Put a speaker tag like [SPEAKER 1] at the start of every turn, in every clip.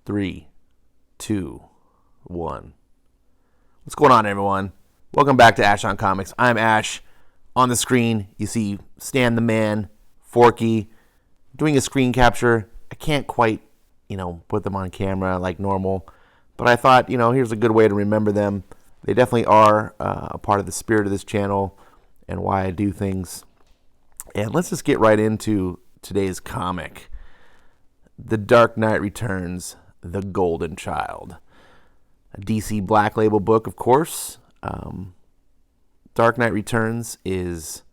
[SPEAKER 1] 3, 2, 1. What's going on, everyone? Welcome back to Ash on Comics. I'm Ash. On the screen, you see Stan the Man, Forky, doing a screen capture. I can't quite, put them on camera like normal, but I thought, here's a good way to remember them. They definitely are a part of the spirit of this channel and why I do things. And let's just get right into today's comic. The Dark Knight Returns, The Golden Child. A DC Black Label book, of course. Dark Knight Returns is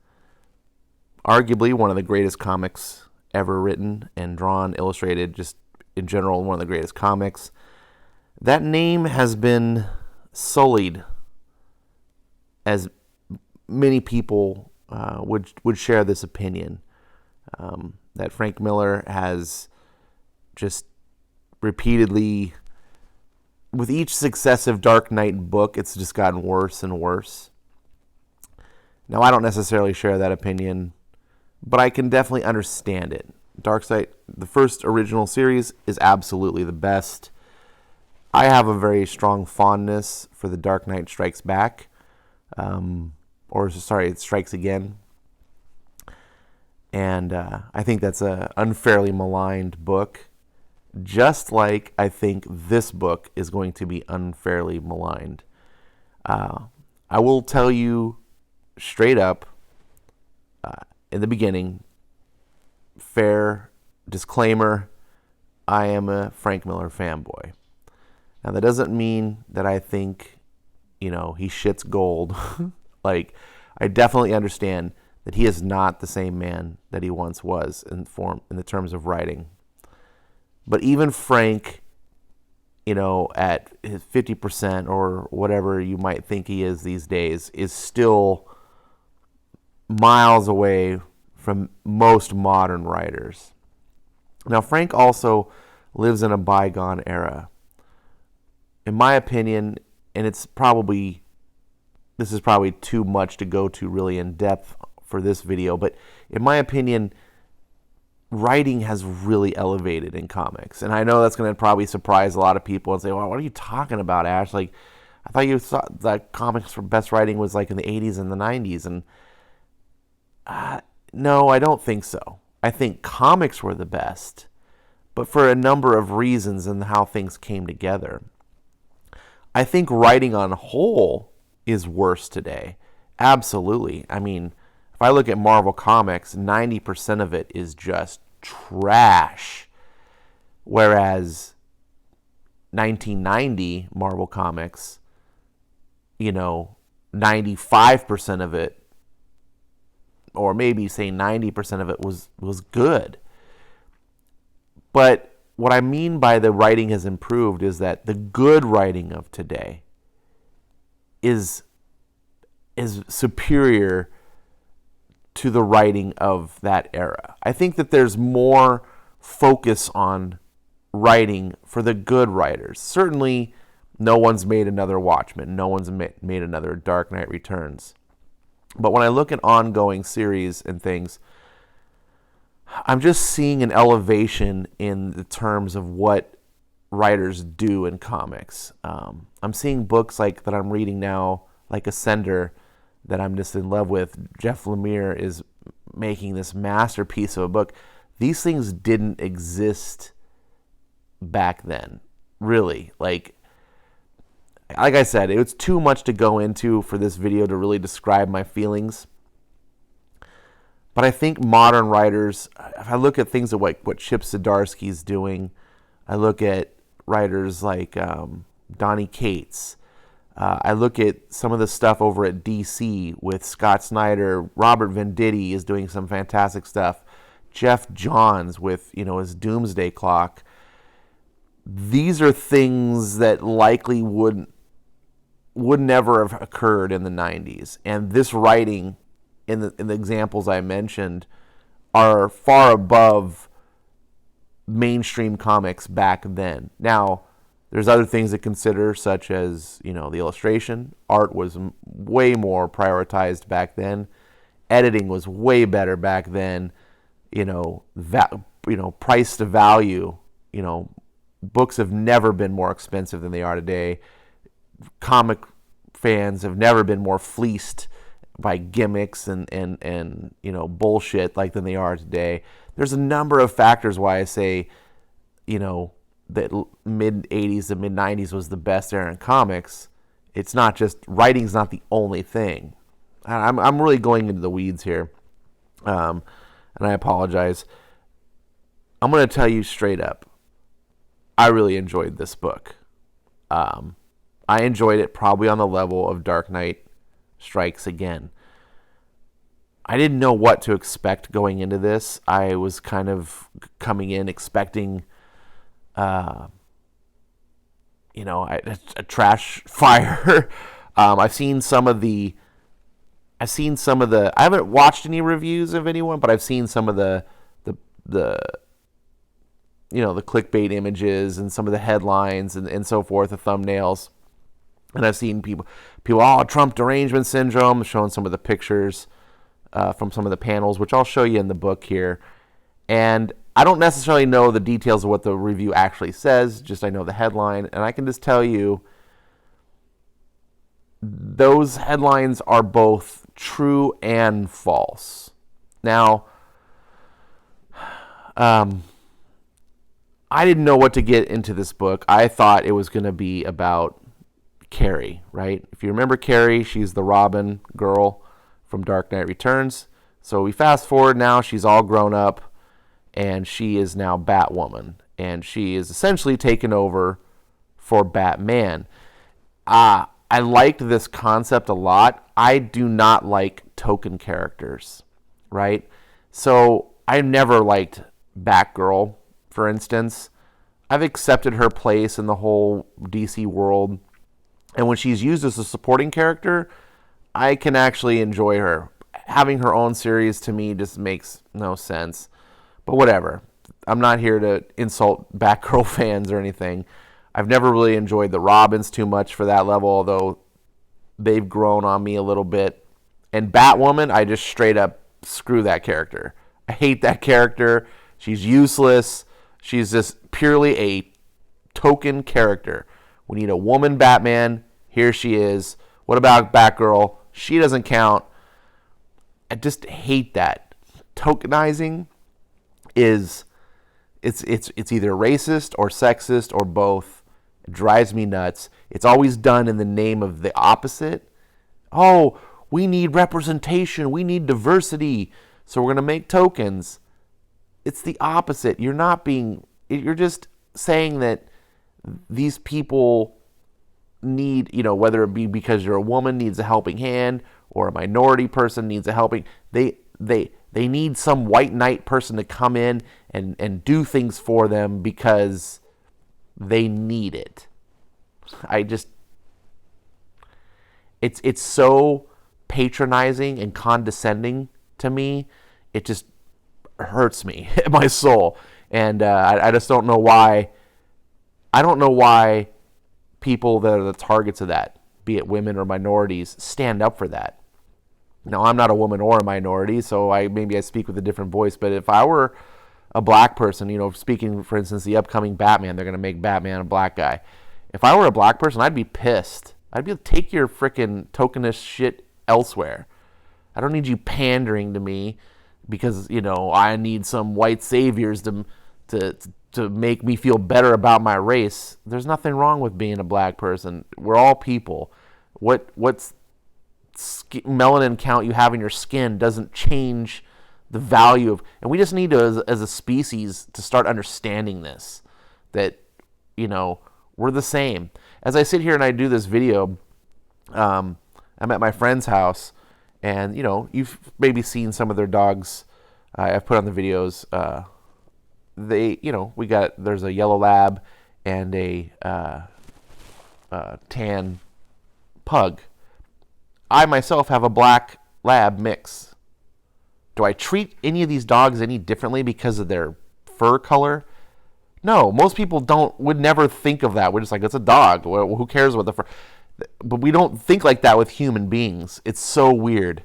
[SPEAKER 1] arguably one of the greatest comics ever written and drawn, illustrated, just in general, one of the greatest comics. That name has been sullied, as many people would share this opinion, that Frank Miller has just repeatedly, with each successive Dark Knight book, it's just gotten worse and worse. Now, I don't necessarily share that opinion, but I can definitely understand it. Darkseid, the first original series, is absolutely the best. I have a very strong fondness for The Dark Knight Strikes Back, it Strikes Again. And I think that's an unfairly maligned book, just like I think this book is going to be unfairly maligned. I will tell you straight up, in the beginning, fair disclaimer, I am a Frank Miller fanboy. Now, that doesn't mean that I think, he shits gold. Like, I definitely understand that he is not the same man that he once was in the terms of writing. But even Frank, at his 50% or whatever you might think he is these days, is still miles away from most modern writers. Now, Frank also lives in a bygone era. In my opinion, and this is probably too much to go to really in depth for this video, but in my opinion, writing has really elevated in comics. And I know that's going to probably surprise a lot of people and say, well, what are you talking about, Ash? Like, I thought you thought that comics for best writing was like in the 80s and the 90s. And no, I don't think so. I think comics were the best, but for a number of reasons and how things came together. I think writing on whole is worse today. Absolutely. I mean, if I look at Marvel Comics, 90% of it is just trash. Whereas 1990 Marvel Comics, 95% of it, or maybe say 90% of it was good. But what I mean by the writing has improved is that the good writing of today is superior to the writing of that era. I think that there's more focus on writing for the good writers. Certainly, no one's made another Watchmen. No one's made another Dark Knight Returns. But when I look at ongoing series and things, I'm just seeing an elevation in the terms of what writers do in comics. I'm seeing books like that I'm reading now, like Ascender, that I'm just in love with. Jeff Lemire is making this masterpiece of a book. These things didn't exist back then, really. Like I said, it was too much to go into for this video to really describe my feelings. But I think modern writers, if I look at things like what Chip Zdarsky's doing, I look at writers like Donny Cates. I look at some of the stuff over at DC with Scott Snyder. Robert Venditti is doing some fantastic stuff. Jeff Johns with, his Doomsday Clock. These are things that likely would never have occurred in the 90s. And this writing, in the examples I mentioned, are far above mainstream comics back then. Now, there's other things to consider, such as, the illustration. Art was way more prioritized back then. Editing was way better back then. Price to value, books have never been more expensive than they are today. Comic fans have never been more fleeced by gimmicks and bullshit like than they are today. There's a number of factors why I say, that mid 80s to mid 90s was the best era in comics. It's not just writing's not the only thing. I'm really going into the weeds here, and I apologize. I'm going to tell you straight up, I really enjoyed this book. I enjoyed it probably on the level of Dark Knight Strikes Again. I didn't know what to expect going into this. I was kind of coming in expecting, a trash fire. I've seen some of the. I haven't watched any reviews of anyone, but I've seen some of the clickbait images and some of the headlines and so forth, the thumbnails. And I've seen people, Trump derangement syndrome, showing some of the pictures from some of the panels, which I'll show you in the book here. And I don't necessarily know the details of what the review actually says, just I know the headline. And I can just tell you, those headlines are both true and false. Now, I didn't know what to get into this book. I thought it was going to be about Carrie, right? If you remember Carrie, she's the Robin girl from Dark Knight Returns. So we fast forward now, she's all grown up, and she is now Batwoman, and she is essentially taken over for Batman. I liked this concept a lot. I do not like token characters, right? So I never liked Batgirl, for instance. I've accepted her place in the whole DC world. And when she's used as a supporting character, I can actually enjoy her. Having her own series to me just makes no sense. But whatever. I'm not here to insult Batgirl fans or anything. I've never really enjoyed the Robins too much for that level, although they've grown on me a little bit. And Batwoman, I just straight up screw that character. I hate that character. She's useless. She's just purely a token character. We need a woman Batman. Here she is. What about Batgirl? She doesn't count. I just hate that. Tokenizing is it's either racist or sexist or both. It drives me nuts. It's always done in the name of the opposite. Oh, we need representation. We need diversity. So we're going to make tokens. It's the opposite. You're just saying that these people need, whether it be because you're a woman needs a helping hand or a minority person needs a helping, they need some white knight person to come in and do things for them because they need it. It's so patronizing and condescending to me. It just hurts me in my soul. And I just don't know why. I don't know why people that are the targets of that, be it women or minorities, stand up for that. Now, I'm not a woman or a minority, so maybe I speak with a different voice. But if I were a black person, speaking, for instance, the upcoming Batman, they're going to make Batman a black guy. If I were a black person, I'd be pissed. I'd be like, take your freaking tokenist shit elsewhere. I don't need you pandering to me because, I need some white saviors to make me feel better about my race. There's nothing wrong with being a black person. We're all people. What's melanin count you have in your skin doesn't change the value of, and we just need to, as a species, to start understanding this, that, we're the same. As I sit here and I do this video, I'm at my friend's house, and, you've maybe seen some of their dogs. I've put on the videos. There's a yellow lab and a tan pug. I myself have a black lab mix. Do I treat any of these dogs any differently because of their fur color? No, most people would never think of that. We're just like, it's a dog. Well, who cares what the fur? But we don't think like that with human beings. It's so weird.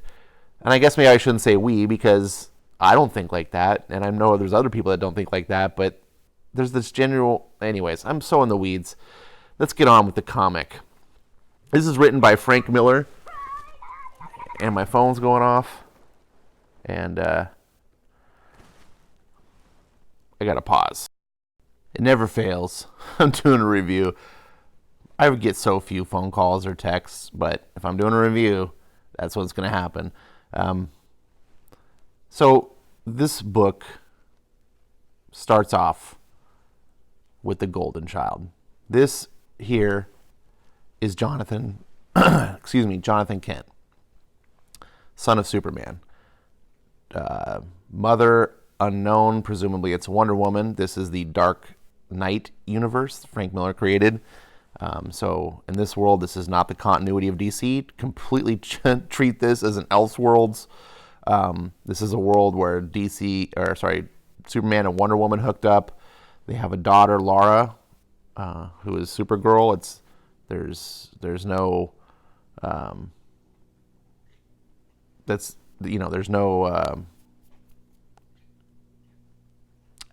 [SPEAKER 1] And I guess maybe I shouldn't say we because I don't think like that. And I know there's other people that don't think like that. But there's this general... Anyways, I'm so in the weeds. Let's get on with the comic. This is written by Frank Miller. And my phone's going off. And I got to pause. It never fails. I'm doing a review. I would get so few phone calls or texts, but if I'm doing a review, that's what's going to happen. So this book starts off with the golden child. This here is Jonathan, Jonathan Kent, son of Superman. Mother unknown, presumably it's Wonder Woman. This is the Dark Knight universe Frank Miller created. So in this world, this is not the continuity of DC. Completely treat this as an Elseworlds. This is a world where Superman and Wonder Woman hooked up. They have a daughter, Lara, who is Supergirl. There's no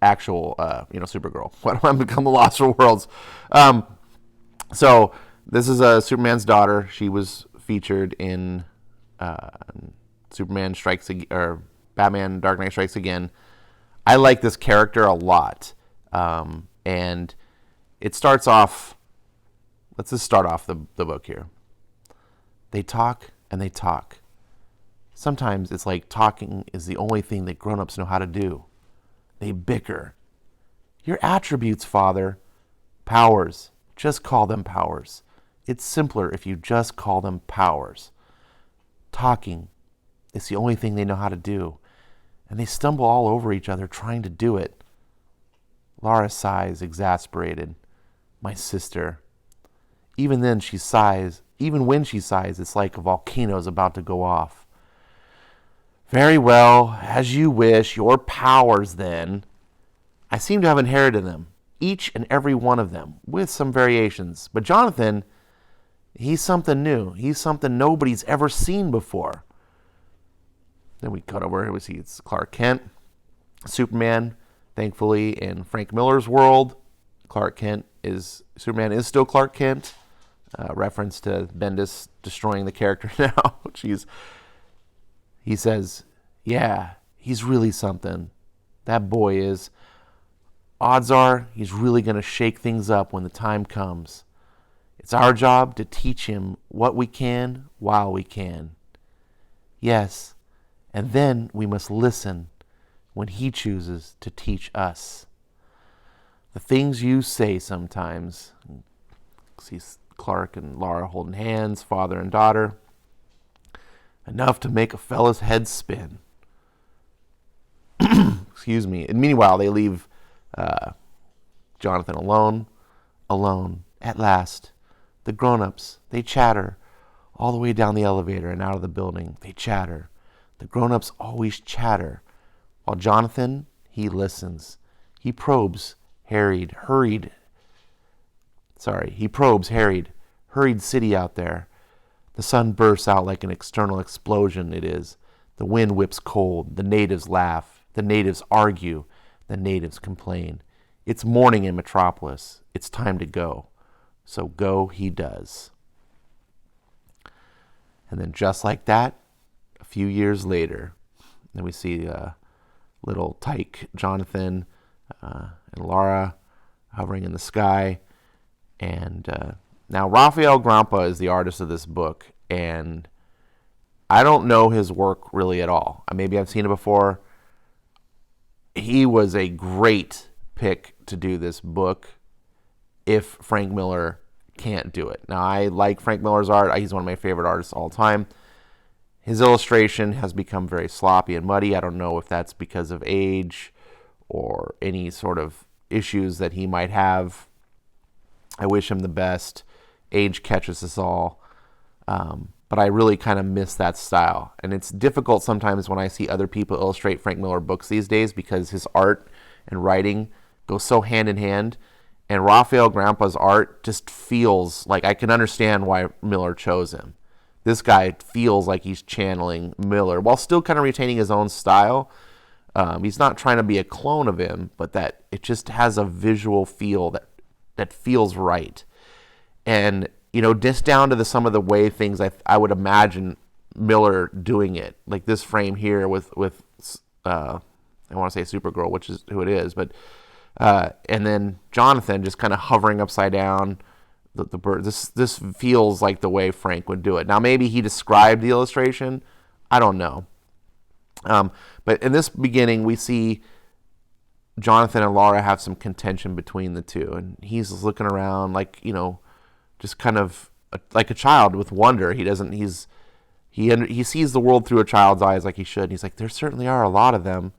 [SPEAKER 1] actual Supergirl. What am I become the Lost for Worlds? So this is Superman's daughter. She was featured in Batman Dark Knight Strikes Again. I like this character a lot. And it starts off, let's just start off the book here. They talk and they talk. Sometimes it's like talking is the only thing that grown-ups know how to do. They bicker. Your attributes, Father. Powers. Just call them powers. It's simpler if you just call them powers. Talking. It's the only thing they know how to do. And they stumble all over each other trying to do it. Lara sighs, exasperated. My sister. Even when she sighs, it's like a volcano's about to go off. Very well, as you wish, your powers then. I seem to have inherited them, each and every one of them, with some variations. But Jonathan, he's something new. He's something nobody's ever seen before. Then we cut over, we see it's Clark Kent, Superman. Thankfully, in Frank Miller's world, Superman is still Clark Kent. Reference to Bendis destroying the character now. He says, yeah, he's really something. That boy is. Odds are he's really going to shake things up when the time comes. It's our job to teach him what we can while we can. Yes, and then we must listen when he chooses to teach us. The things you say sometimes. Sees Clark and Lara holding hands, father and daughter. Enough to make a fella's head spin. Excuse me. And meanwhile, they leave Jonathan alone. At last. The grown-ups, they chatter all the way down the elevator and out of the building. They chatter. The grown-ups always chatter. While Jonathan, he listens. He probes, harried city out there. The sun bursts out like an external explosion, it is. The wind whips cold. The natives laugh. The natives argue. The natives complain. It's morning in Metropolis. It's time to go. So go he does. And then just like that, a few years later, then we see little Tyke, Jonathan, and Lara hovering in the sky. And now Rafael Grampá is the artist of this book, and I don't know his work really at all. Maybe I've seen it before. He was a great pick to do this book if Frank Miller can't do it. Now, I like Frank Miller's art. He's one of my favorite artists of all time. His illustration has become very sloppy and muddy. I don't know if that's because of age or any sort of issues that he might have. I wish him the best. Age catches us all. But I really kind of miss that style. And it's difficult sometimes when I see other people illustrate Frank Miller books these days because his art and writing go so hand in hand. And Rafael Grampá's art just feels like I can understand why Miller chose him. This guy feels like he's channeling Miller while still kind of retaining his own style. He's not trying to be a clone of him, but that it just has a visual feel that feels right. And, just down to some of the way things I would imagine Miller doing it. Like this frame here with I want to say Supergirl, which is who it is, but and then Jonathan just kind of hovering upside down. The bird. This feels like the way Frank would do it. Now maybe he described the illustration. I don't know. But in this beginning, we see Jonathan and Lara have some contention between the two, and he's looking around like, just kind of like a child with wonder. He sees the world through a child's eyes like he should. And he's like, there certainly are a lot of them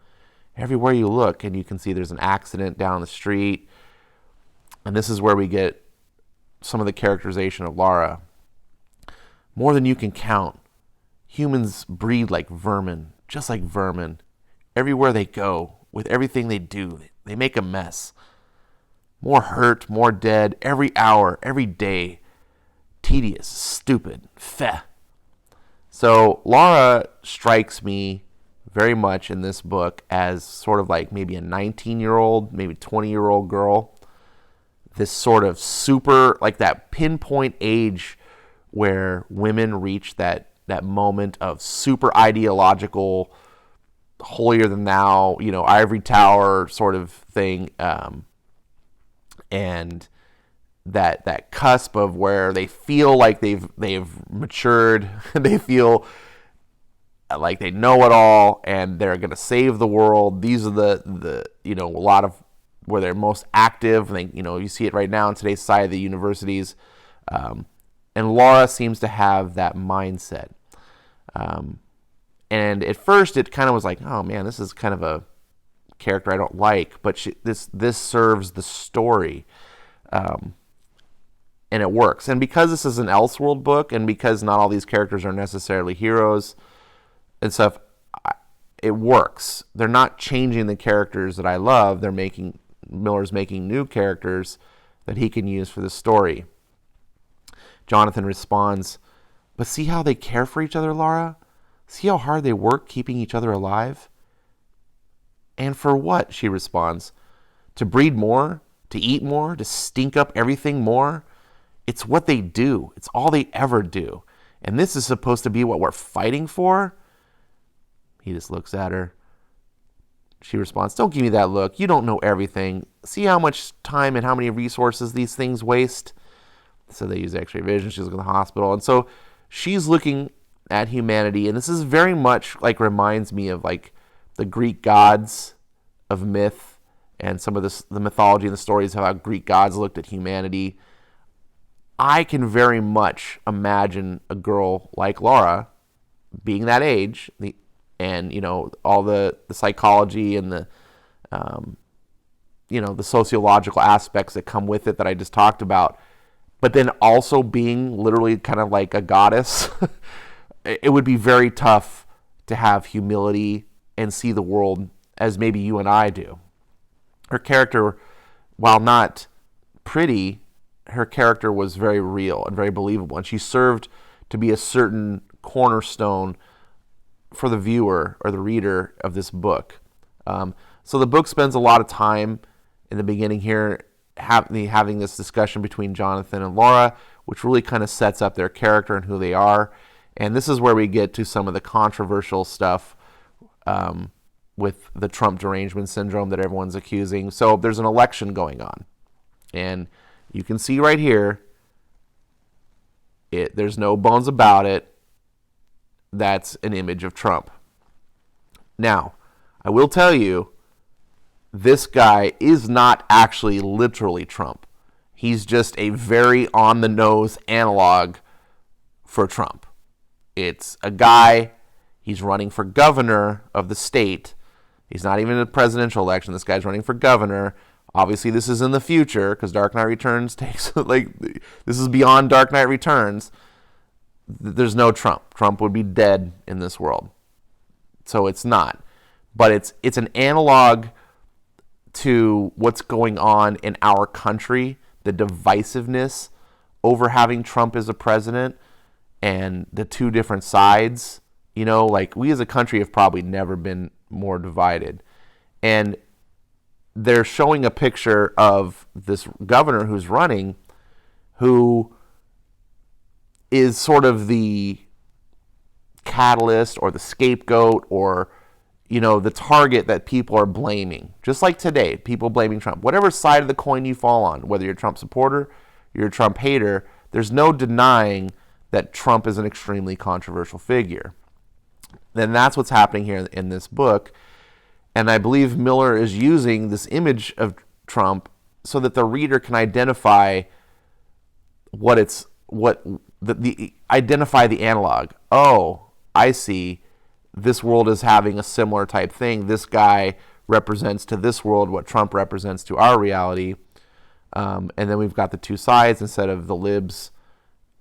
[SPEAKER 1] everywhere you look, and you can see there's an accident down the street. And this is where we get some of the characterization of Lara. More than you can count. Humans breed like vermin, just like vermin. Everywhere they go, with everything they do, they make a mess. More hurt, more dead, every hour, every day. Tedious, stupid, feh. So Lara strikes me very much in this book as sort of like maybe a 19-year-old, maybe 20-year-old girl. This sort of super, like that pinpoint age where women reach that moment of super ideological, holier than thou, ivory tower sort of thing, and that cusp of where they feel like they've matured, they feel like they know it all, and they're going to save the world. These are the a lot of where they're most active. You see it right now in today's society, the universities, and Lara seems to have that mindset. And at first, it kind of was like, oh man, this is kind of a character I don't like, but this serves the story, and it works. And because this is an Elseworld book, and because not all these characters are necessarily heroes and stuff, it works. They're not changing the characters that I love. Miller's making new characters that he can use for the story. Jonathan responds, but see how they care for each other, Lara? See how hard they work keeping each other alive? And for what? She responds. To breed more? To eat more? To stink up everything more? It's what they do. It's all they ever do. And this is supposed to be what we're fighting for? He just looks at her. She responds, don't give me that look. You don't know everything. See how much time and how many resources these things waste? So they use X-ray vision. She's looking at the hospital. And so she's looking at humanity. And this is very much like reminds me of like the Greek gods of myth and some of the mythology and the stories of how Greek gods looked at humanity. I can very much imagine a girl like Lara being that age, and all the psychology and the the sociological aspects that come with it that I just talked about, but then also being literally kind of like a goddess. It would be very tough to have humility and see the world as maybe you and I do. Her character, while not pretty, her character was very real and very believable, and she served to be a certain cornerstone for the viewer or the reader of this book. So the book spends a lot of time in the beginning here having this discussion between Jonathan and Lara, which really kind of sets up their character and who they are. And this is where we get to some of the controversial stuff with the Trump derangement syndrome that everyone's accusing. So there's an election going on. And you can see right here, there's no bones about it. That's an image of Trump. Now, I will tell you, this guy is not actually literally Trump. He's just a very on-the-nose analog for Trump. It's a guy, he's running for governor of the state. He's not even in a presidential election. This guy's running for governor. Obviously, this is in the future because Dark Knight Returns takes, this is beyond Dark Knight Returns. There's no Trump. Trump would be dead in this world. So it's not. But it's an analog to what's going on in our country, the divisiveness over having Trump as a president and the two different sides. We as a country have probably never been more divided. And they're showing a picture of this governor who's running, who is sort of the catalyst or the scapegoat or, the target that people are blaming. Just like today, people blaming Trump. Whatever side of the coin you fall on, whether you're a Trump supporter, you're a Trump hater, there's no denying that Trump is an extremely controversial figure. And that's what's happening here in this book. And I believe Miller is using this image of Trump so that the reader can identify identify the analog. Oh, I see. This world is having a similar type thing. This guy represents to this world what Trump represents to our reality. And then we've got the two sides. Instead of the libs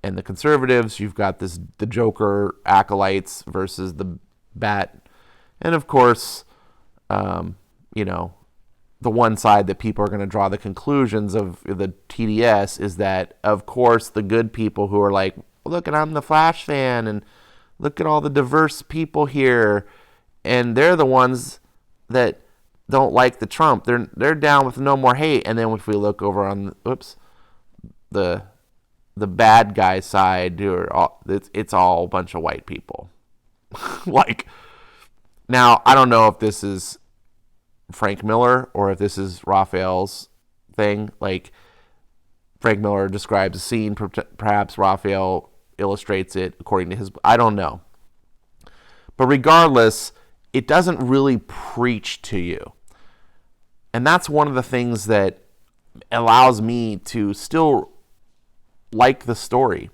[SPEAKER 1] and the conservatives, you've got the Joker acolytes versus the Bat. And of course, the one side that people are going to draw the conclusions of the TDS is that, of course, the good people who are like, look, and I'm the Flash fan, and look at all the diverse people here, and they're the ones that don't like the Trump. They're down with no more hate. And then if we look over on the bad guy side, it's all a bunch of white people. Now I don't know if this is Frank Miller or if this is Raphael's thing. Like, Frank Miller describes a scene, perhaps Raphael illustrates it according to his. I don't know. But regardless, it doesn't really preach to you. And that's one of the things that allows me to still like the story.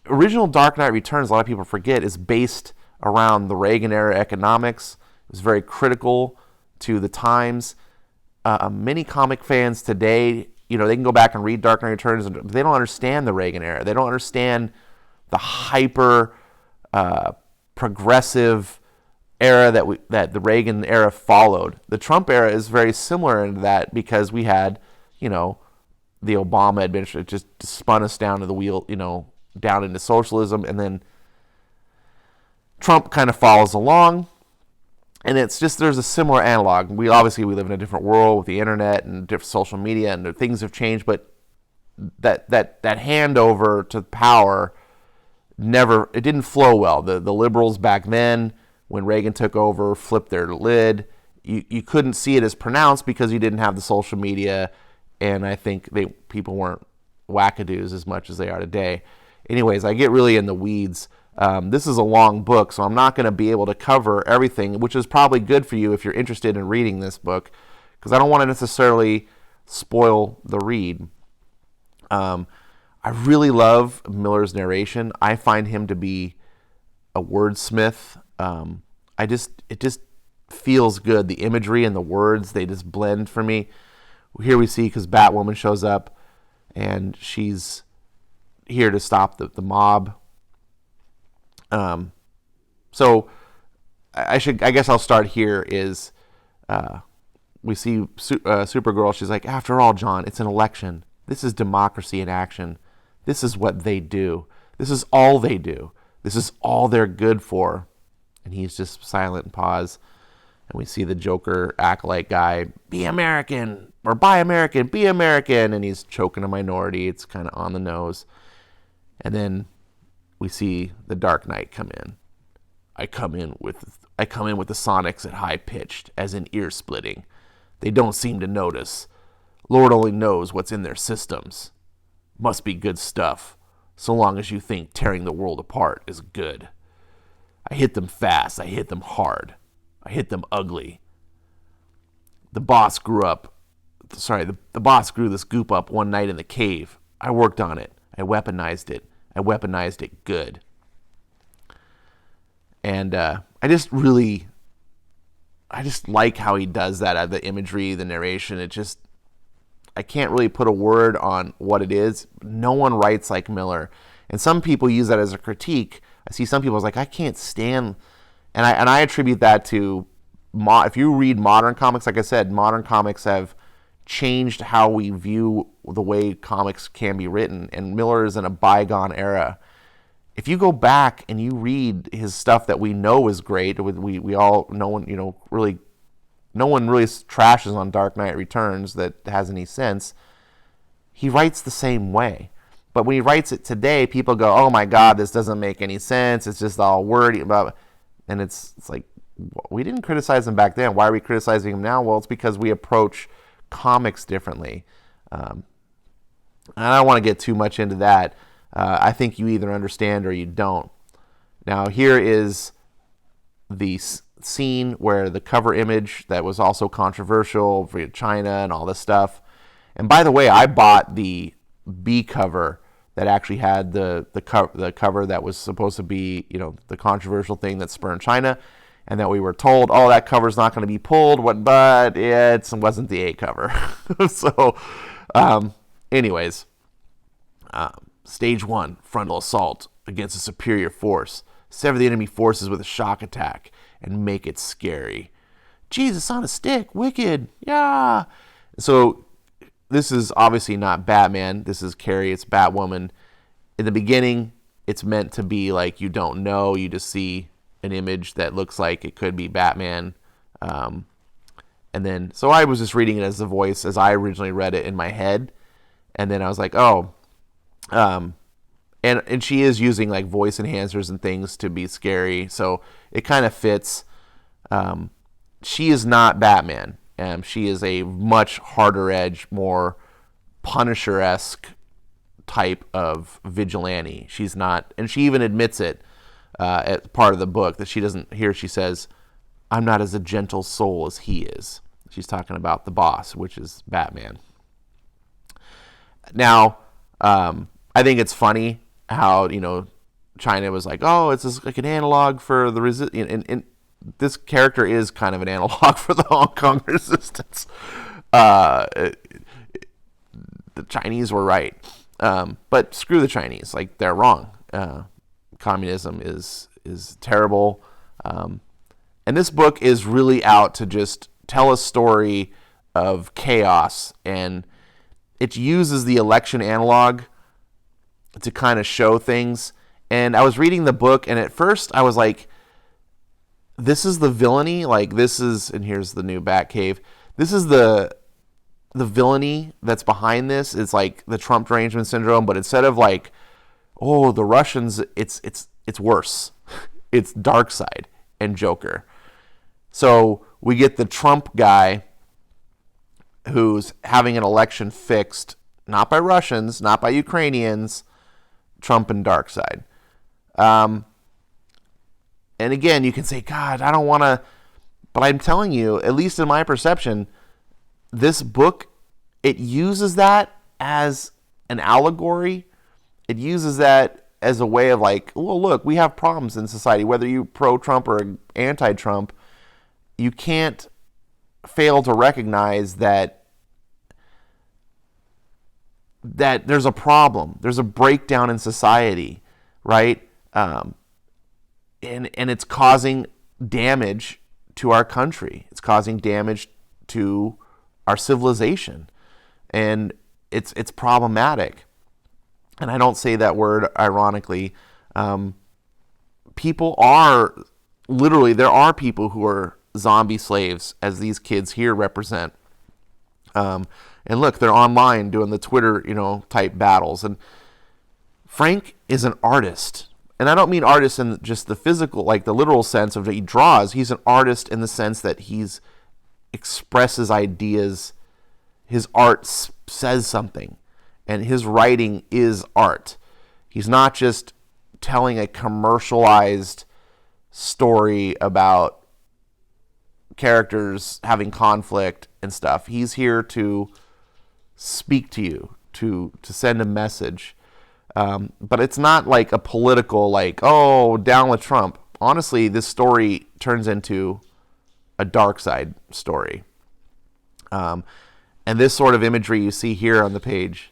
[SPEAKER 1] Original Dark Knight Returns, a lot of people forget, is based around the Reagan era economics. It was very critical to the times. Many comic fans today, they can go back and read Dark Knight Returns, and they don't understand the Reagan era. They don't understand the hyper progressive era that the Reagan era followed. The Trump era is very similar in that because we had, the Obama administration just spun us down to the wheel, down into socialism, and then Trump kind of follows along. And it's just, there's a similar analog. We live in a different world with the internet and different social media, and things have changed, but that handover to power it didn't flow well. The liberals back then, when Reagan took over, flipped their lid. You couldn't see it as pronounced because you didn't have the social media, and I think people weren't wackadoos as much as they are today. Anyways, I get really in the weeds. This is a long book, so I'm not going to be able to cover everything, which is probably good for you if you're interested in reading this book, because I don't want to necessarily spoil the read. I really love Miller's narration. I find him to be a wordsmith. It just feels good. The imagery and the words, they just blend for me. Here we see, because Batwoman shows up, and she's here to stop the mob. So I guess I'll start here is, we see Supergirl. She's like, after all, John, it's an election. This is democracy in action. This is what they do. This is all they do. This is all they're good for. And he's just silent and pause. And we see the Joker acolyte guy, be American, or buy American, be American. And he's choking a minority. It's kind of on the nose. And then we see the Dark Knight come in. I come in with the sonics at high pitched, as in ear splitting. They don't seem to notice. Lord only knows what's in their systems. Must be good stuff, so long as you think tearing the world apart is good. I hit them fast. I hit them hard. I hit them ugly. The boss grew this goop up one night in the cave. I worked on it. I weaponized it good. And I just like how he does that. The imagery, the narration, I can't really put a word on what it is. No one writes like Miller. And some people use that as a critique. I see some people like, I can't stand, and I attribute that to, if you read modern comics, like I said, modern comics have changed how we view the way comics can be written, and Miller is in a bygone era. If you go back and you read his stuff that we know is great, we all, no one, really no one really trashes on Dark Knight Returns that has any sense. He writes the same way. But when he writes it today, people go, oh my God, this doesn't make any sense. It's just all wordy. And it's like, we didn't criticize him back then. Why are we criticizing him now? Well, it's because we approach comics differently. And I don't want to get too much into that. I think you either understand or you don't. Now, here is the scene where the cover image that was also controversial for China and all this stuff. And by the way, I bought the B cover that actually had the cover that was supposed to be, the controversial thing that spurned China, and that we were told, oh, that cover's not going to be pulled, but it wasn't the A cover. So, anyways, stage 1, frontal assault against a superior force. Sever the enemy forces with a shock attack and make it scary. Jesus on a stick, wicked, yeah. So this is obviously not Batman. This is Carrie. It's Batwoman. In the beginning, it's meant to be like you don't know. You just see an image that looks like it could be Batman. And then, so I was just reading it as the voice as I originally read it in my head. And then I was like, oh. And she is using like voice enhancers and things to be scary. So it kind of fits. She is not Batman. She is a much harder edge, more Punisher-esque type of vigilante. She's not, and she even admits it at part of the book that she doesn't. Here she says, "I'm not as a gentle soul as he is." She's talking about the boss, which is Batman. Now, I think it's funny how China was like, "Oh, it's just like an analog for the and this character is kind of an analog for the Hong Kong resistance. The Chinese were right. But screw the Chinese. Like, they're wrong. Communism is terrible. And this book is really out to just tell a story of chaos. And it uses the election analog to kind of show things. And I was reading the book, and at first I was like, this is the villainy, like this is, and here's the new Batcave. This is the villainy that's behind this. It's like the Trump derangement syndrome, but instead of like, oh, the Russians, it's worse. It's Darkseid and Joker. So we get the Trump guy who's having an election fixed, not by Russians, not by Ukrainians, Trump and Darkseid. And again, you can say, God, I don't want to, but I'm telling you, at least in my perception, this book, it uses that as an allegory. It uses that as a way of like, well, look, we have problems in society, whether you're pro-Trump or anti-Trump. You can't fail to recognize that there's a problem. There's a breakdown in society, right? And it's causing damage to our country. It's causing damage to our civilization. And it's problematic. And I don't say that word ironically. People are, literally, there are people who are zombie slaves, as these kids here represent. And look, they're online doing the Twitter, type battles. And Frank is an artist. And I don't mean artist in just the physical, like the literal sense of that he draws. He's an artist in the sense that he's expresses ideas. His art says something. And his writing is art. He's not just telling a commercialized story about characters having conflict and stuff. He's here to speak to you, to send a message. But it's not like a political, like, oh, down with Trump. Honestly, this story turns into a Darkseid story. And this sort of imagery you see here on the page,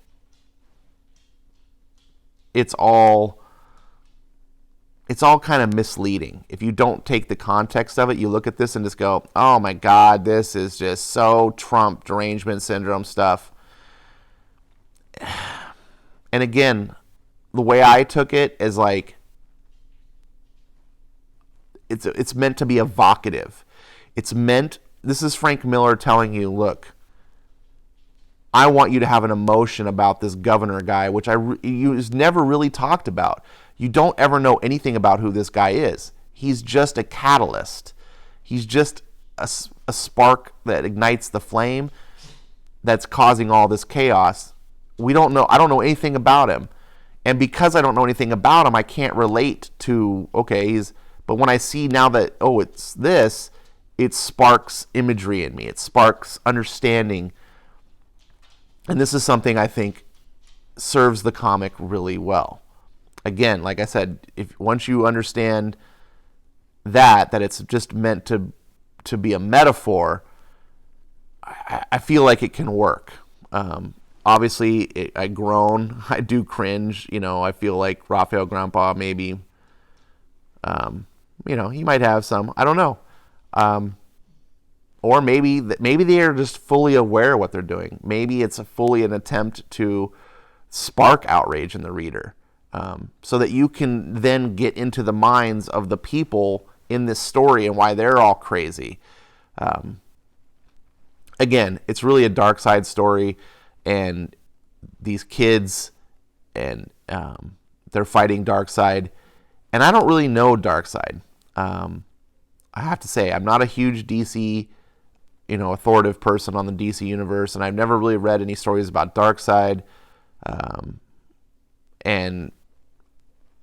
[SPEAKER 1] it's all kind of misleading. If you don't take the context of it, you look at this and just go, oh my God, this is just so Trump derangement syndrome stuff. And again, the way I took it is like, it's meant to be evocative. It's meant this is Frank Miller telling you, look, I want you to have an emotion about this governor guy, which is never really talked about. You don't ever know anything about who this guy is. He's just a catalyst. He's just a spark that ignites the flame that's causing all this chaos. We don't know. I don't know anything about him. And because I don't know anything about him, I can't relate to, but when I see now that, it's this, it sparks imagery in me. It sparks understanding. And this is something I think serves the comic really well. Again, like I said, once you understand that it's just meant to be a metaphor, I feel like it can work. Obviously, I groan. I do cringe. I feel like Rafael Grampá maybe, he might have some. I don't know. Or maybe they are just fully aware of what they're doing. Maybe it's fully an attempt to spark outrage in the reader, so that you can then get into the minds of the people in this story and why they're all crazy. Again, it's really a dark side story, and these kids, and they're fighting Darkseid, and I don't really know Darkseid. I have to say, I'm not a huge DC, authoritative person on the DC universe, and I've never really read any stories about Darkseid, and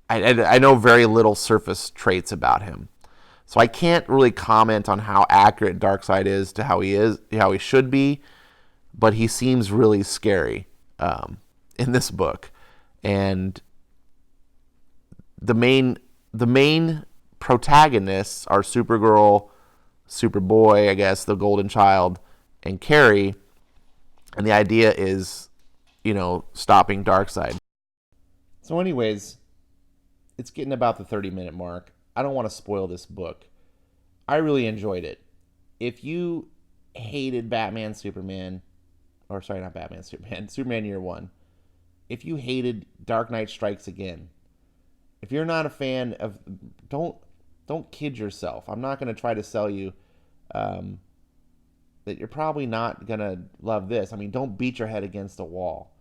[SPEAKER 1] I know very little surface traits about him. So I can't really comment on how accurate Darkseid is to how he should be, but he seems really scary in this book. And the main protagonists are Supergirl, Superboy, I guess, the Golden Child, and Carrie. And the idea is, stopping Darkseid. So anyways, it's getting about the 30-minute mark. I don't want to spoil this book. I really enjoyed it. If you hated Superman Year One, if you hated Dark Knight Strikes Again, if you're not a fan of, don't kid yourself. I'm not going to try to sell you that you're probably not going to love this. I mean, don't beat your head against the wall.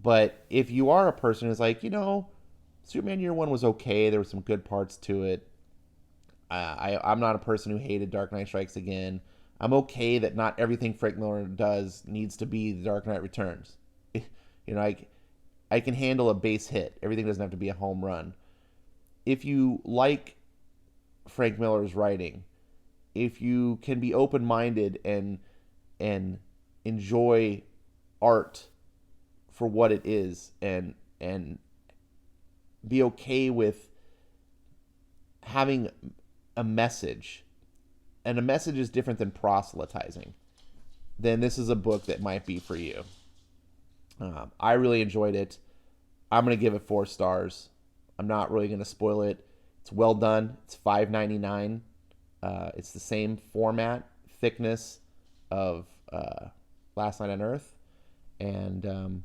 [SPEAKER 1] But if you are a person who's like, Superman Year One was okay, there were some good parts to it. I'm not a person who hated Dark Knight Strikes Again. I'm okay that not everything Frank Miller does needs to be The Dark Knight Returns. I can handle a base hit. Everything doesn't have to be a home run. If you like Frank Miller's writing, if you can be open-minded and enjoy art for what it is, and be okay with having a message, and a message is different than proselytizing, then this is a book that might be for you. I really enjoyed it. I'm going to give it 4 stars. I'm not really going to spoil it. It's well done. It's $5.99. It's the same format, thickness of Last Night on Earth, and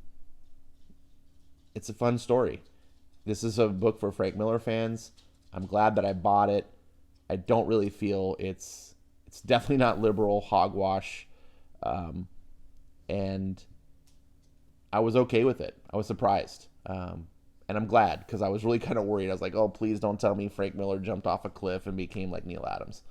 [SPEAKER 1] it's a fun story. This is a book for Frank Miller fans. I'm glad that I bought it. I don't really feel it's definitely not liberal hogwash, and I was okay with it. I was surprised, and I'm glad, because I was really kind of worried. I was like, oh, please don't tell me Frank Miller jumped off a cliff and became like Neil Adams.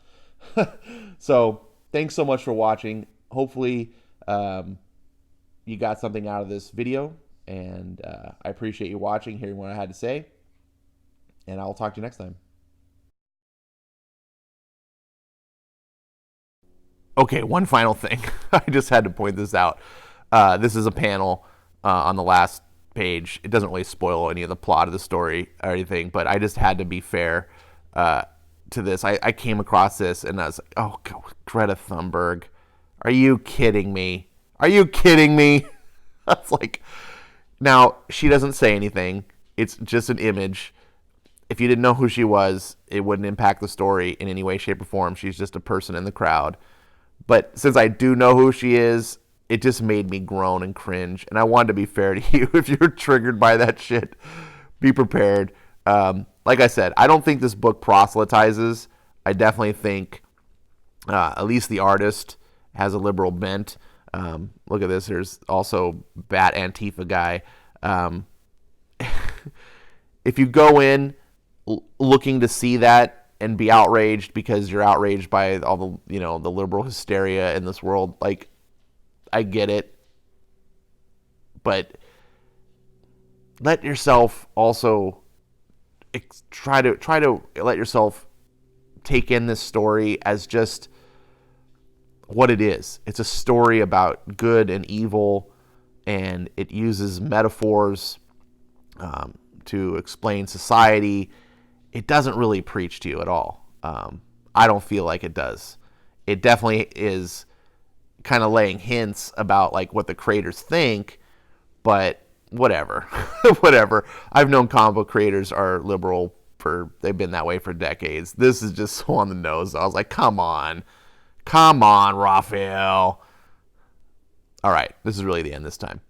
[SPEAKER 1] So thanks so much for watching. Hopefully you got something out of this video, and I appreciate you watching, hearing what I had to say, and I'll talk to you next time. Okay, one final thing. I just had to point this out. This is a panel on the last page. It doesn't really spoil any of the plot of the story or anything, but I just had to be fair to this. I came across this, and I was like, oh, God, Greta Thunberg. Are you kidding me? Are you kidding me? I was like, now, she doesn't say anything. It's just an image. If you didn't know who she was, it wouldn't impact the story in any way, shape, or form. She's just a person in the crowd. But since I do know who she is, it just made me groan and cringe. And I wanted to be fair to you. If you're triggered by that shit, be prepared. Like I said, I don't think this book proselytizes. I definitely think At least the artist has a liberal bent. Look at this. There's also Bat Antifa guy. If you go in looking to see that and be outraged because you're outraged by all the the liberal hysteria in this world, like, I get it, but let yourself also try to let yourself take in this story as just what it is. It's a story about good and evil, and it uses metaphors to explain society. It doesn't really preach to you at all. I don't feel like it does. It definitely is kind of laying hints about like what the creators think, but whatever. Whatever. I've known comic book creators are liberal they've been that way for decades. This is just so on the nose. I was like, come on, Rafael. All right, this is really the end this time.